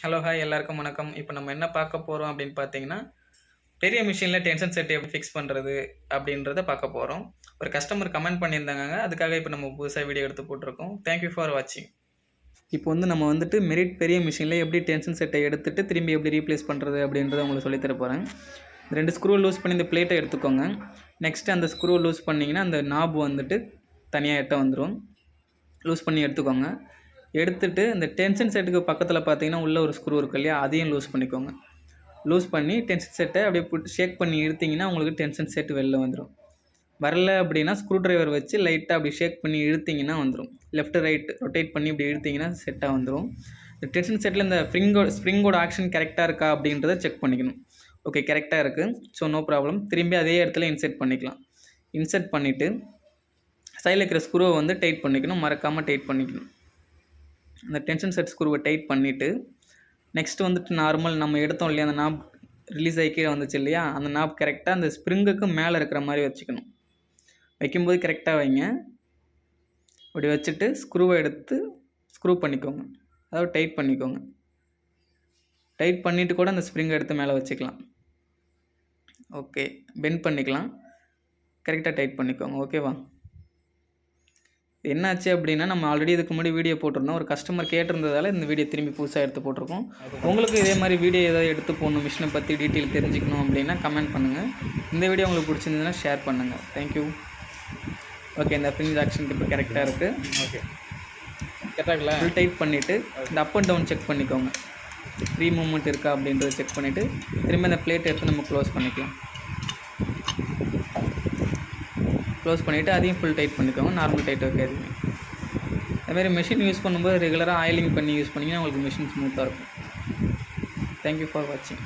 Hello hi எல்லாருக்கும் வணக்கம். இப்போ நம்ம என்ன பார்க்க போகிறோம் அப்படின்னு பார்த்தீங்கன்னா, பெரிய மிஷினில் டென்ஷன் செட் எப்படி ஃபிக்ஸ் பண்ணுறது அப்படின்றத பார்க்க போகிறோம். ஒரு கஸ்டமர் கமெண்ட் பண்ணியிருந்தாங்க, அதுக்காக இப்போ நம்ம புதுசாக வீடியோ எடுத்து போட்டிருக்கோம். தேங்க்யூ ஃபார் வாட்சிங். இப்போ நம்ம மெரிட் பெரிய மிஷினில் எப்படி டென்ஷன் செட்டை எடுத்துகிட்டு திரும்பி எப்படி ரீப்ளேஸ் பண்ணுறது அப்படின்றத உங்களுக்கு சொல்லித்தர போகிறேன். 2 ஸ்க்ரூ லூஸ் பண்ணி இந்த பிளேட்டை எடுத்துக்கோங்க. நெக்ஸ்ட்டு அந்த ஸ்க்ரூ லூஸ் பண்ணிங்கன்னா அந்த நாப் தனியாக எட்ட வந்துடும். லூஸ் பண்ணி எடுத்துக்கோங்க. எடுத்துகிட்டு இந்த டென்ஷன் செட்டுக்கு பக்கத்தில் பார்த்தீங்கன்னா உள்ள ஒரு ஸ்க்ரூ இருக்கு இல்லையா, அதையும் லூஸ் பண்ணிக்கோங்க. லூஸ் பண்ணி டென்ஷன் செட்டை அப்படியே போட்டு ஷேக் பண்ணி இழுத்திங்கன்னா உங்களுக்கு டென்ஷன் செட் வெளில வந்துடும். வரல அப்படின்னா ஸ்க்ரூ ட்ரைவர் வச்சு லைட்டாக அப்படி ஷேக் பண்ணி இழுத்திங்கன்னா வந்துடும். லெஃப்ட் ரைட் ரொட்டேட் பண்ணி இப்படி இழுத்திங்கன்னா செட்டாக வந்துடும். இந்த டென்ஷன் செட்டில் இந்த ஸ்ப்ரிங்கோட ஆக்ஷன் கரெக்டாக இருக்கா அப்படின்றத செக் பண்ணிக்கணும். ஓகே, கரெக்டாக இருக்குது, ஸோ நோ ப்ராப்ளம். திரும்பி அதே இடத்துல இன்செர்ட் பண்ணிக்கலாம். இன்செர்ட் பண்ணிவிட்டு சைடில் இருக்கிற ஸ்க்ரூவை டைட் பண்ணிக்கணும், மறக்காமல் டைட் பண்ணிக்கணும். அந்த டென்ஷன் செட் ஸ்க்ரூவை டைட் பண்ணிவிட்டு நெக்ஸ்ட்டு நார்மல் நம்ம எடுத்தோம் இல்லையா, அந்த நாப் ரிலீஸ் ஆகி கீழே வந்துச்சு இல்லையா, அந்த நாப் கரெக்டாக அந்த ஸ்ப்ரிங்குக்கு மேலே இருக்கிற மாதிரி வச்சுக்கணும். வைக்கும்போது கரெக்டாக வைங்க. அப்படி வச்சுட்டு ஸ்க்ரூவை எடுத்து ஸ்க்ரூ பண்ணிக்கோங்க, அதாவது டைட் பண்ணிக்கோங்க. டைட் பண்ணிவிட்டு கூட அந்த ஸ்ப்ரிங்கை எடுத்து மேலே வச்சுக்கலாம். ஓகே, பெண்ட் பண்ணிக்கலாம். கரெக்டாக டைட் பண்ணிக்கோங்க. ஓகேவா? என்னாச்சு அப்படின்னா, நம்ம ஆல்ரெடி இதுக்கு முன்னாடி வீடியோ போட்டிருந்தோம். ஒரு கஸ்டமர் கேட்டிருந்ததால் இந்த வீடியோ திரும்பி புதுசாக எடுத்து போட்டிருக்கோம். உங்களுக்கு இதே மாதிரி வீடியோ ஏதாவது எடுத்து போடணும், மிஷினை பற்றி டீட்டெயில் தெரிஞ்சுக்கணும் அப்படின்னா கமெண்ட் பண்ணுங்கள். இந்த வீடியோ உங்களுக்கு பிடிச்சிருந்ததுன்னா ஷேர் பண்ணுங்கள். தேங்க்யூ. ஓகே, இந்த ஃப்ரிஞ்ச் ஆக்ஷன் இப்போ கரெக்டாக இருக்குது. ஓகே, கரெக்டாக ஃபுல் டைட் பண்ணிவிட்டு இந்த அப் அண்ட் டவுன் செக் பண்ணிக்கோங்க. ஃப்ரீ மூவ்மெண்ட் இருக்கா அப்படின்றத செக் பண்ணிவிட்டு திரும்ப அந்த பிளேட் எடுத்து நம்ம க்ளோஸ் பண்ணிக்கலாம். க்ளோஸ் பண்ணிவிட்டு அதையும் ஃபுல் டைட் பண்ணிக்கோங்க. நார்மல் டைட் வைக்காதீங்க. அதுமாதிரி மிஷின் யூஸ் பண்ணும்போது ரெகுலராக ஆயிலிங் பண்ணி யூஸ் பண்ணிங்கன்னா உங்களுக்கு மிஷின் ஸ்மூத்தாக இருக்கும். தேங்க்யூ ஃபார் வாட்சிங்.